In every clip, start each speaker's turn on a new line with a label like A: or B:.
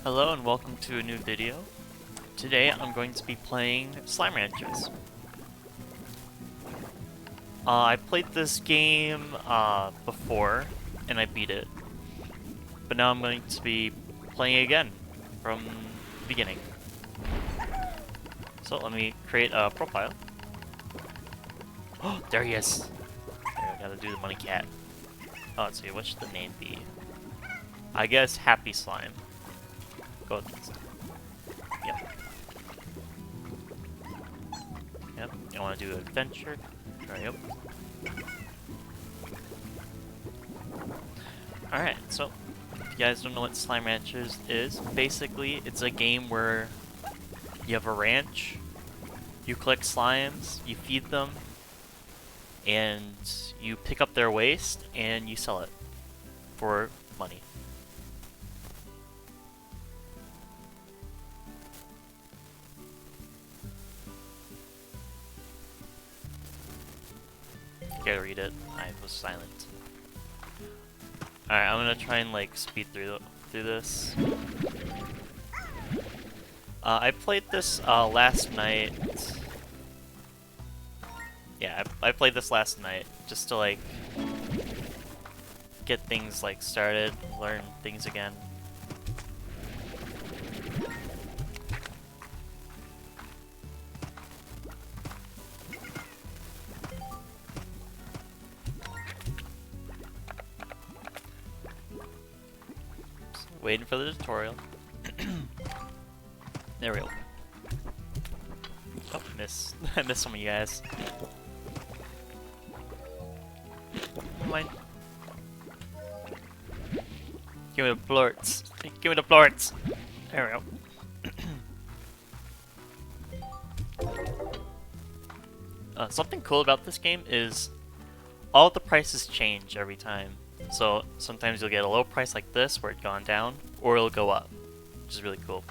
A: Hello and welcome to a new video. Today I'm going to be playing Slime Ranches. I played this game before and I beat it, but now I'm going to be playing it again from the beginning. So let me create a profile. Oh, there he is! I gotta do the money cat. Oh, let's see, what should the name be? I guess Happy Slime. Go with this. Yep. Yep. You want to do adventure? Yep. Alright, so if you guys don't know what Slime Ranchers is, basically it's a game where you have a ranch, you collect slimes, you feed them, and you pick up their waste and you sell it for money. Gotta read it. I was silent. Alright, I'm gonna try and like speed through this. I played this last night. Yeah, I played this last night just to like get things like started, learn things again. Waiting for the tutorial. There we go. Oh, miss. I missed some of you guys. Never mind. Give me the blorts. Give me the blorts. There we go. Something cool about this game is all the prices change every time. So sometimes you'll get a low price like this where it's gone down, or it'll go up, which is really cool.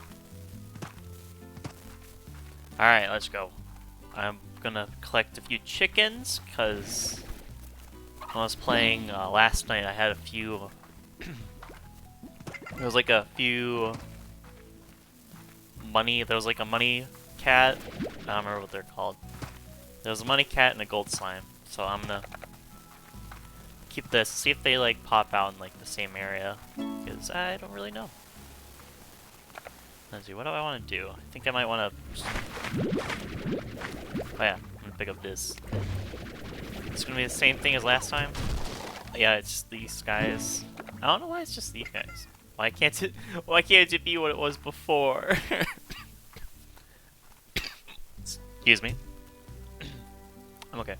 A: Alright, let's go. I'm gonna collect a few chickens, because when I was playing last night I had a few... there was like a few... There was like a money cat, I don't remember what they're called. There was a money cat and a gold slime, so I'm gonna keep this, see if they like pop out in like the same area, because I don't really know. Let's see, what do I want to do? I think I might want to... Oh yeah, I'm gonna pick up this. It's gonna be the same thing as last time. Yeah, it's just these guys. I don't know why it's just these guys. Why can't it be what it was before? Excuse me. I'm okay.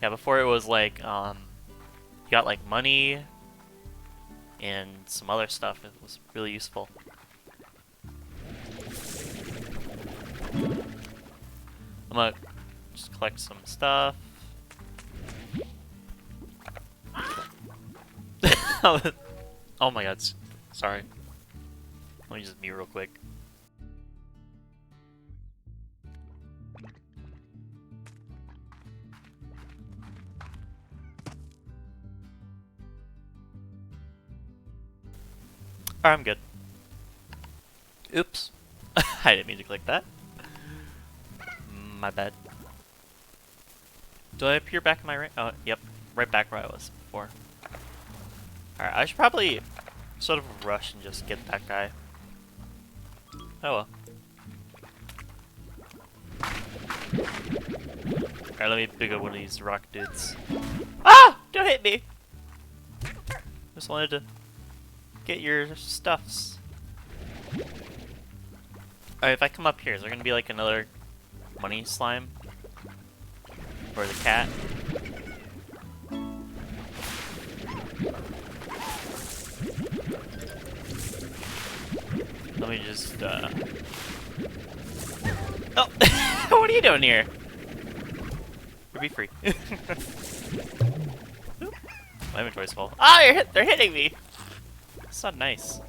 A: Yeah, before it was like, you got like money and some other stuff. It was really useful. I'm gonna just collect some stuff. Oh my god, sorry. Let me just mute real quick. I'm good. Oops. I didn't mean to click that. My bad. Do I appear back in my right? Oh, yep. Right back where I was before. Alright, I should probably sort of rush and just get that guy. Oh well. Alright, let me pick up one of these rock dudes. Ah! Don't hit me! Just wanted to get your stuffs. Alright, if I come up here, is there gonna be like another money slime? Or the cat? Let me just, Oh! What are you doing here? You'll be free. My inventory's full. Ah! They're hitting me! That's not nice.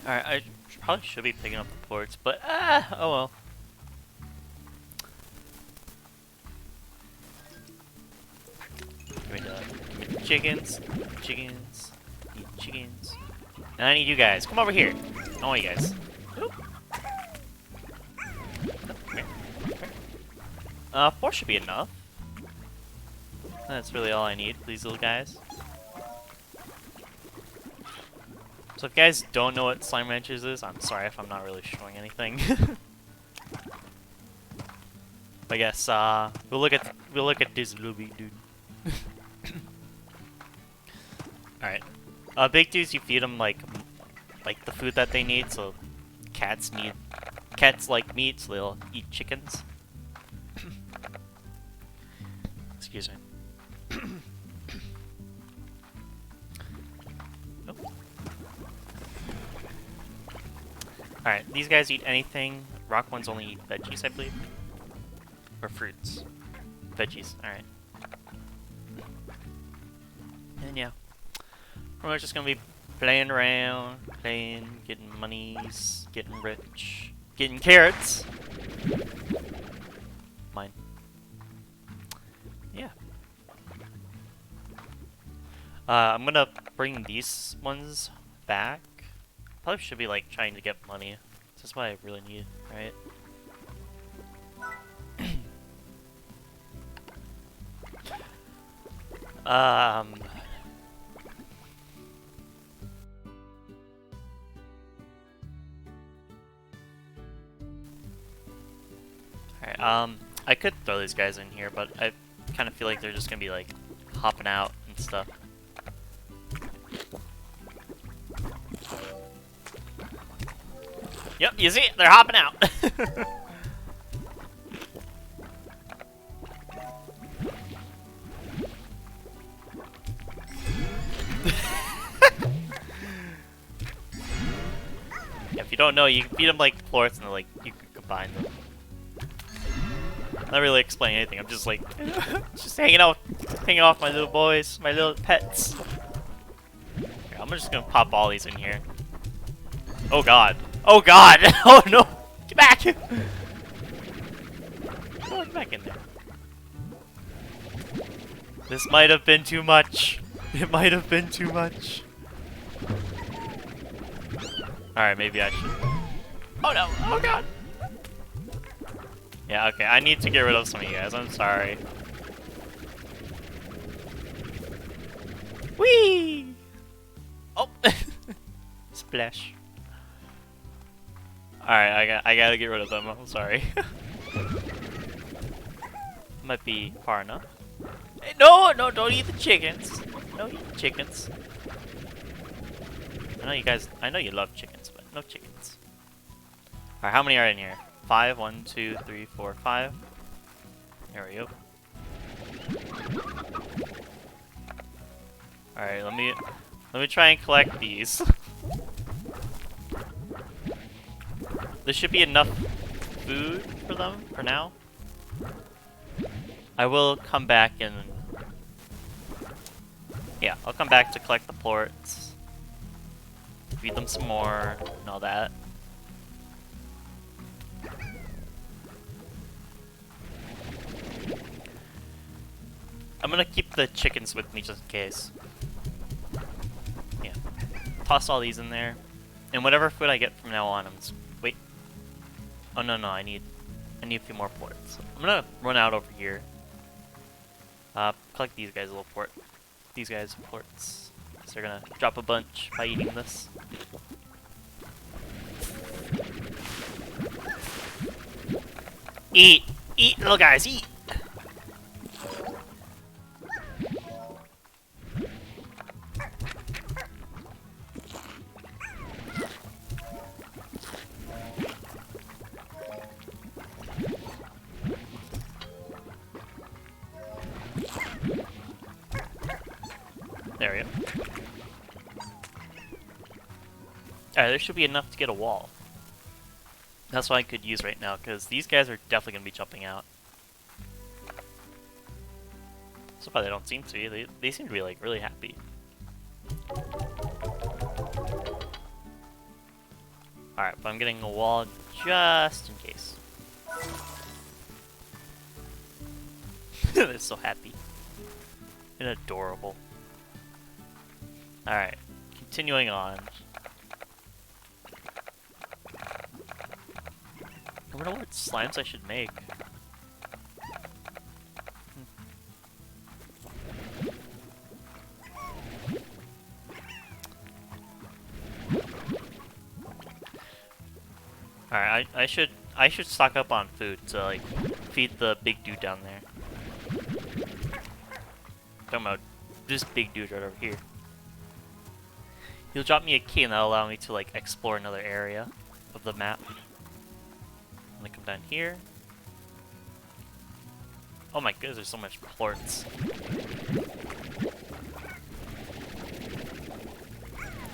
A: Alright, I probably should be picking up the ports, but oh well. Give me the chickens, eat chickens. And I need you guys. Come over here. I want you guys. Oop. Come here. 4 should be enough. That's really all I need, these little guys. So if you guys don't know what slime ranches is, I'm sorry if I'm not really showing anything. I guess we'll look at this little big dude. All right, big dudes. You feed them like the food that they need. So cats like meat, so they'll eat chickens. Excuse me. Oh. All right, these guys eat anything. Rock ones only eat veggies, I believe. Or fruits. Veggies, alright. And yeah. We're just gonna be playing around, getting monies, getting rich, getting carrots. Mine. Yeah. I'm gonna bring these ones back. Probably should be like trying to get money. This is what I really need, right? Alright, I could throw these guys in here, but I kind of feel like they're just gonna be like hopping out and stuff. Yep, you see it? They're hopping out. If you don't know, you can feed them like plorts and like you can combine them. Not really explaining anything. I'm just like just hanging off my little boys, my little pets. Here, I'm just gonna pop all these in here. Oh god! Oh god! Oh no! Get back! Oh, get back in there. This might have been too much. It might have been too much. Alright, maybe I should. Oh no! Oh god! Yeah, okay, I need to get rid of some of you guys. I'm sorry. Whee! Oh! Splash. Alright, I gotta get rid of them. I'm sorry. Might be far enough. Hey, no, don't eat the chickens. Don't eat the chickens. I know you love chickens, but no chickens. Alright, how many are in here? 5, 1, 2, 3, 4, 5. There we go. Alright, let me try and collect these. There should be enough food for them for now. I will come back and yeah, I'll come back to collect the plorts, feed them some more, and all that. I'm gonna keep the chickens with me just in case. Yeah. Toss all these in there. And whatever food I get from now on, I'm just... Wait. Oh, no, I need a few more plorts. I'm gonna run out over here. Collect these guys a little port. These guys plorts. So they're gonna drop a bunch by eating this. Eat! Eat, little guys, eat! There we go. Alright, there should be enough to get a wall. That's what I could use right now, because these guys are definitely going to be jumping out. So far they don't seem to be. They seem to be like really happy. Alright, but I'm getting a wall just in case. They're so happy. And adorable. Alright, continuing on. I wonder what slimes I should make. Alright, I should stock up on food to like feed the big dude down there. Talking about this big dude right over here. He'll drop me a key and that'll allow me to like explore another area of the map. I'm gonna come down here. Oh my goodness, there's so much plorts.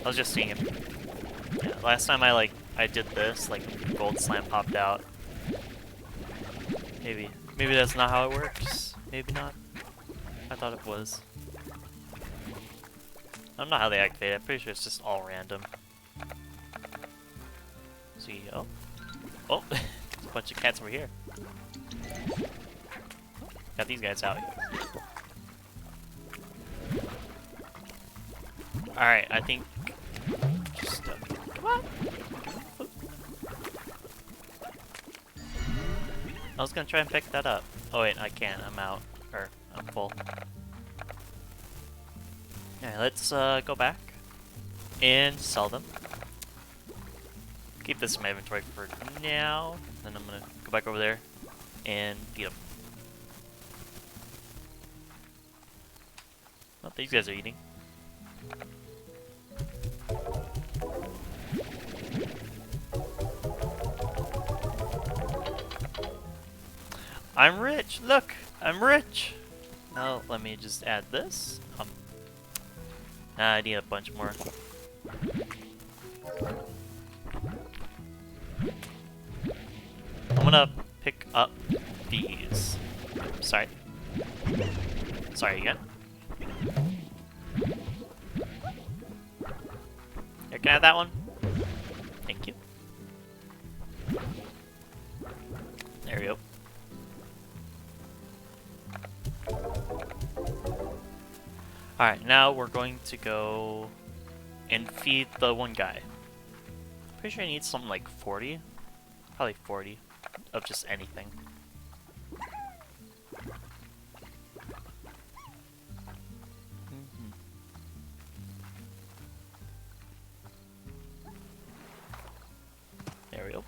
A: I was just seeing him. Yeah, last time I did this, like gold slime popped out. Maybe that's not how it works. Maybe not. I thought it was. I don't know how they activate it. I'm pretty sure it's just all random. See, oh, there's a bunch of cats over here. Got these guys out. All right, I think. Just come on. I was gonna try and pick that up. Oh wait, I can't. I'm out. Or I'm full. Yeah, let's go back and sell them. Keep this in my inventory for now. Then I'm gonna go back over there and feed them. Oh, these guys are eating. I'm rich! Look! I'm rich! Now let me just add this. I need a bunch more. I'm gonna pick up these. Sorry. Sorry again. Here, can I have that one? Thank you. There we go. Alright, now we're going to go and feed the one guy. Pretty sure I need something like 40. Probably 40 of just anything. There we go.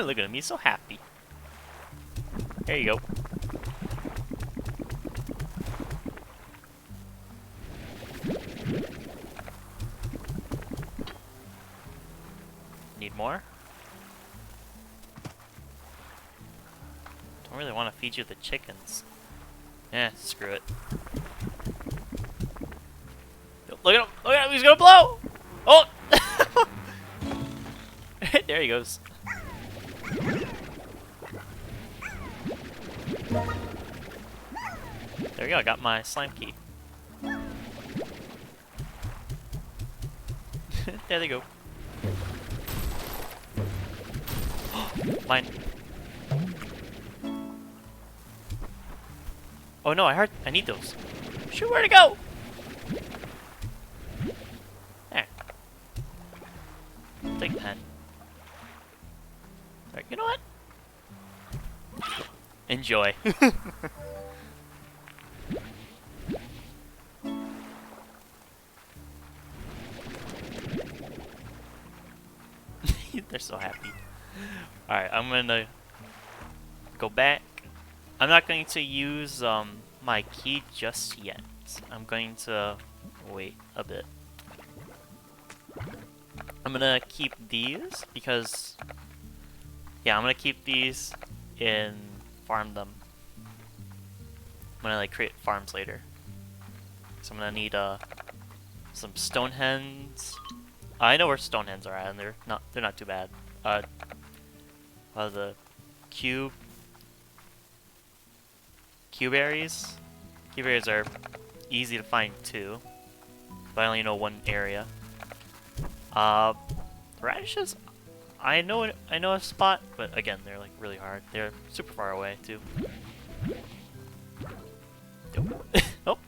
A: Look at him, he's so happy. There you go. Need more? Don't really want to feed you the chickens. Eh, screw it. Look at him! Look at him! He's gonna blow! Oh! There he goes. There we go, I got my slime key. There they go. Mine. Oh no, I need those. Shoot, where'd it go? There. Take 10. Alright, you know what? Enjoy. They're so happy. Alright, I'm gonna go back. I'm not going to use my key just yet. I'm going to wait a bit. I'm gonna keep these because, yeah, I'm gonna keep these and farm them. I'm gonna like create farms later. So I'm gonna need some stone hens. I know where stone hens are at, and they're not too bad. The cube berries. Cube berries are easy to find too, but I only know one area. Radishes, I know a spot, but again, they're like really hard. They're super far away too. Oh,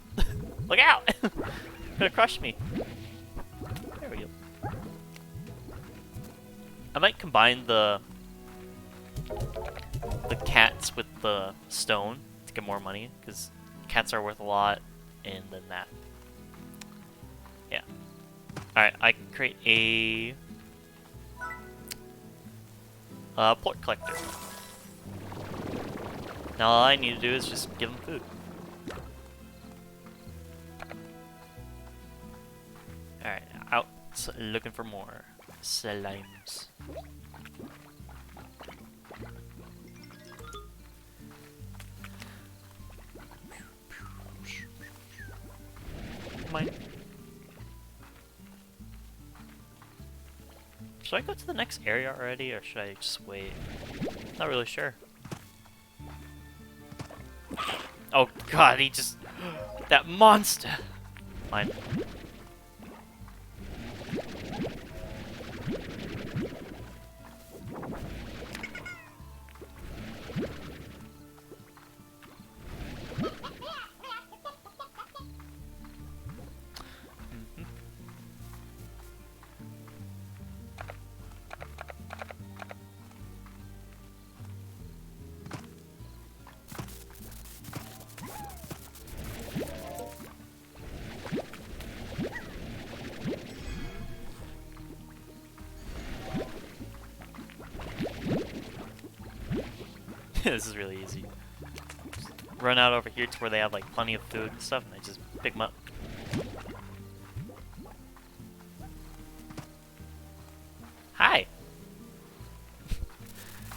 A: look out! Gonna crush me. There we go. I might combine the cats with the stone to get more money, because cats are worth a lot, and then that. Yeah. Alright, I can create a port collector. Now all I need to do is just give them food. Alright, out looking for more slimes. Mine. Should I go to the next area already, or should I just wait? Not really sure. Oh god, he just... that monster! Mine. This is really easy. Just run out over here to where they have like plenty of food and stuff, and I just pick them up. Hi!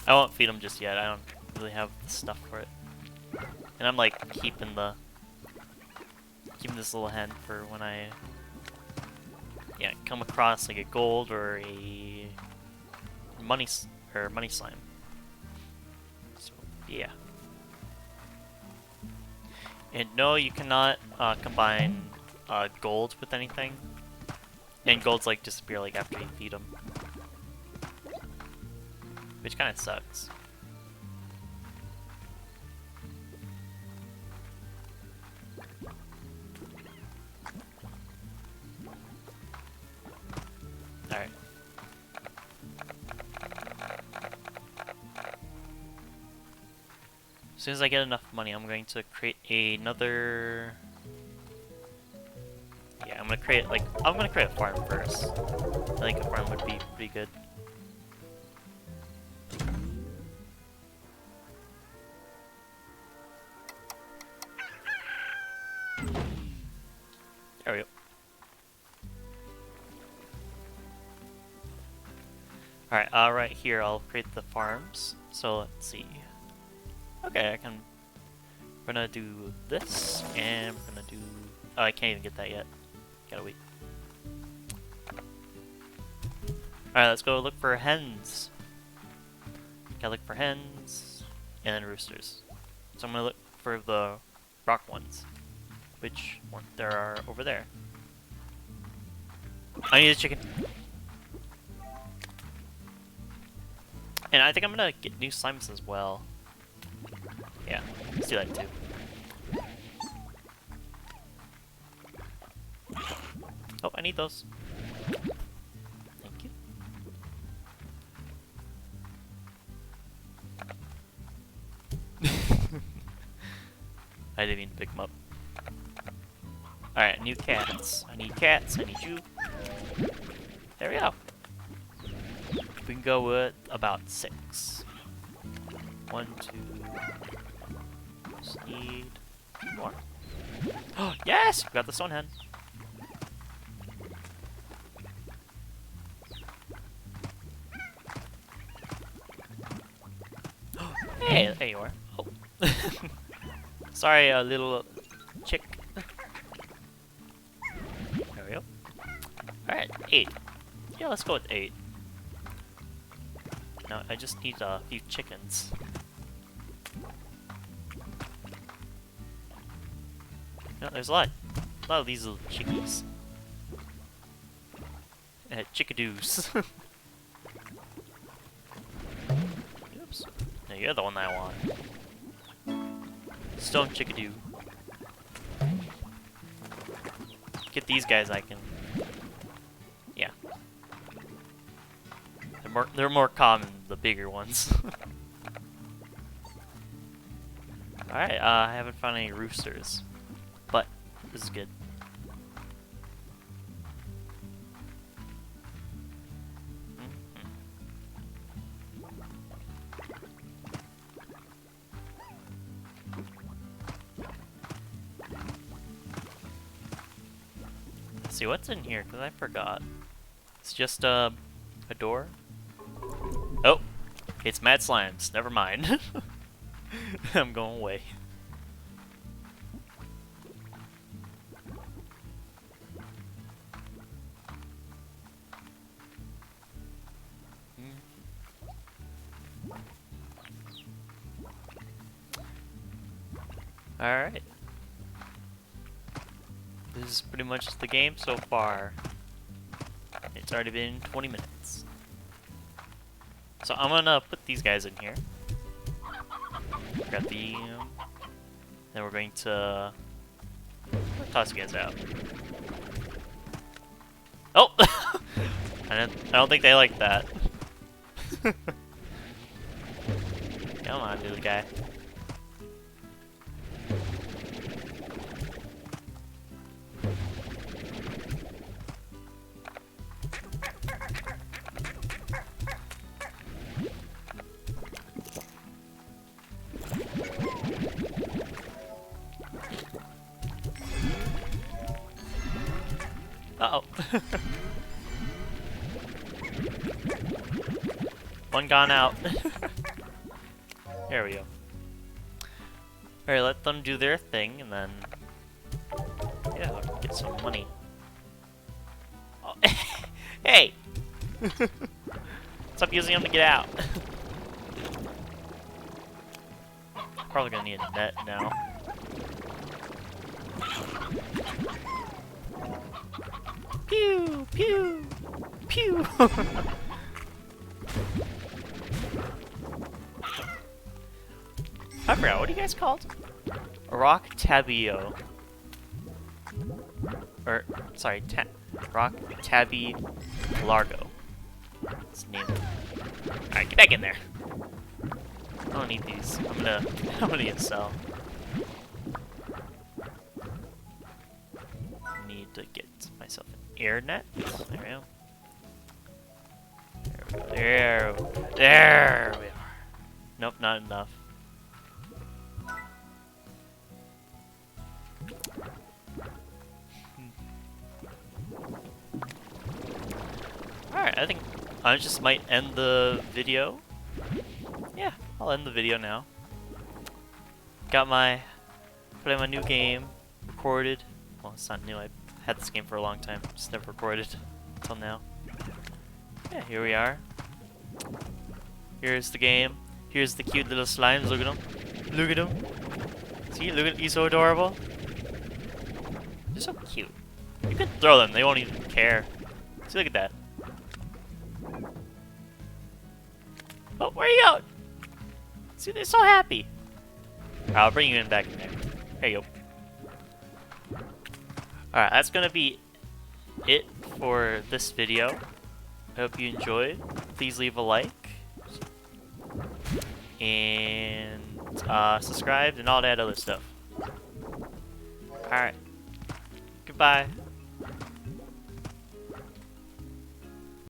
A: I won't feed them just yet, I don't really have the stuff for it. And I'm like keeping this little hen for when I come across like a gold or a money slime. So yeah. And no, you cannot combine gold with anything. And golds like disappear like after you feed them, which kind of sucks. Alright. As soon as I get enough money, I'm going to create another... Yeah, I'm gonna create a farm first. I think a farm would be pretty good. There we go. Alright, right here I'll create the farms. So let's see. Okay, we're gonna do this, and we're gonna do... Oh, I can't even get that yet. Gotta wait. Alright, let's go look for hens. Gotta look for hens, and then roosters. So I'm gonna look for the rock ones. Which one? There are over there. I need a chicken. And I think I'm gonna get new slimes as well. Yeah, let's do that too. Oh, I need those. Thank you. I didn't mean to pick them up. Alright, new cats. I need cats, I need you. There we go. We can go with about 6. 1, 2. Just need 2 more. Oh, yes! We got the stone hen. Hey, there you are. Oh. Sorry, little chick. There we go. Alright, 8. Yeah, let's go with 8. Now, I just need a few chickens. No, there's a lot of these little chickies. Chickadoos. Oops. No, you're the one that I want. Stone chickadoo. Get these guys, I can... Yeah. They're more common, the bigger ones. Alright, I haven't found any roosters. But this is good. Let's see what's in here, because I forgot. It's just a door. Oh, it's mad slimes. Never mind. I'm going away. Alright. This is pretty much the game so far. It's already been 20 minutes. So I'm gonna put these guys in here. Grab the... then we're going to... toss you guys out. Oh! I don't think they like that. Come on, little guy. Uh-oh. One gone out. There we go. Alright, let them do their thing, and then... yeah, I'll get some money. Oh. Hey! Stop using them to get out. Probably gonna need a net now. Pew! Pew! Pew! I forgot, what are you guys called? Rock Tabio. Or, sorry, Rock Tabby Largo. That's the name. Alright, get back in there. I don't need these. I'm gonna need to sell. Need to get myself an air net. There we go. There we are. Nope, not enough. Alright, I think I just might end the video. Yeah, I'll end the video now. Playing my new game, recorded. Well, it's not new, I've had this game for a long time, just never recorded until now. Yeah, here we are. Here's the game. Here's the cute little slimes, look at them. Look at them. See, look at, he's so adorable. They're so cute. You could throw them, they won't even care. See, look at that. Oh, where are you going? See, they're so happy. I'll bring you in back in there. There you go. Alright, that's gonna be it for this video. I hope you enjoyed. Please leave a like. And subscribe and all that other stuff. Alright. Goodbye.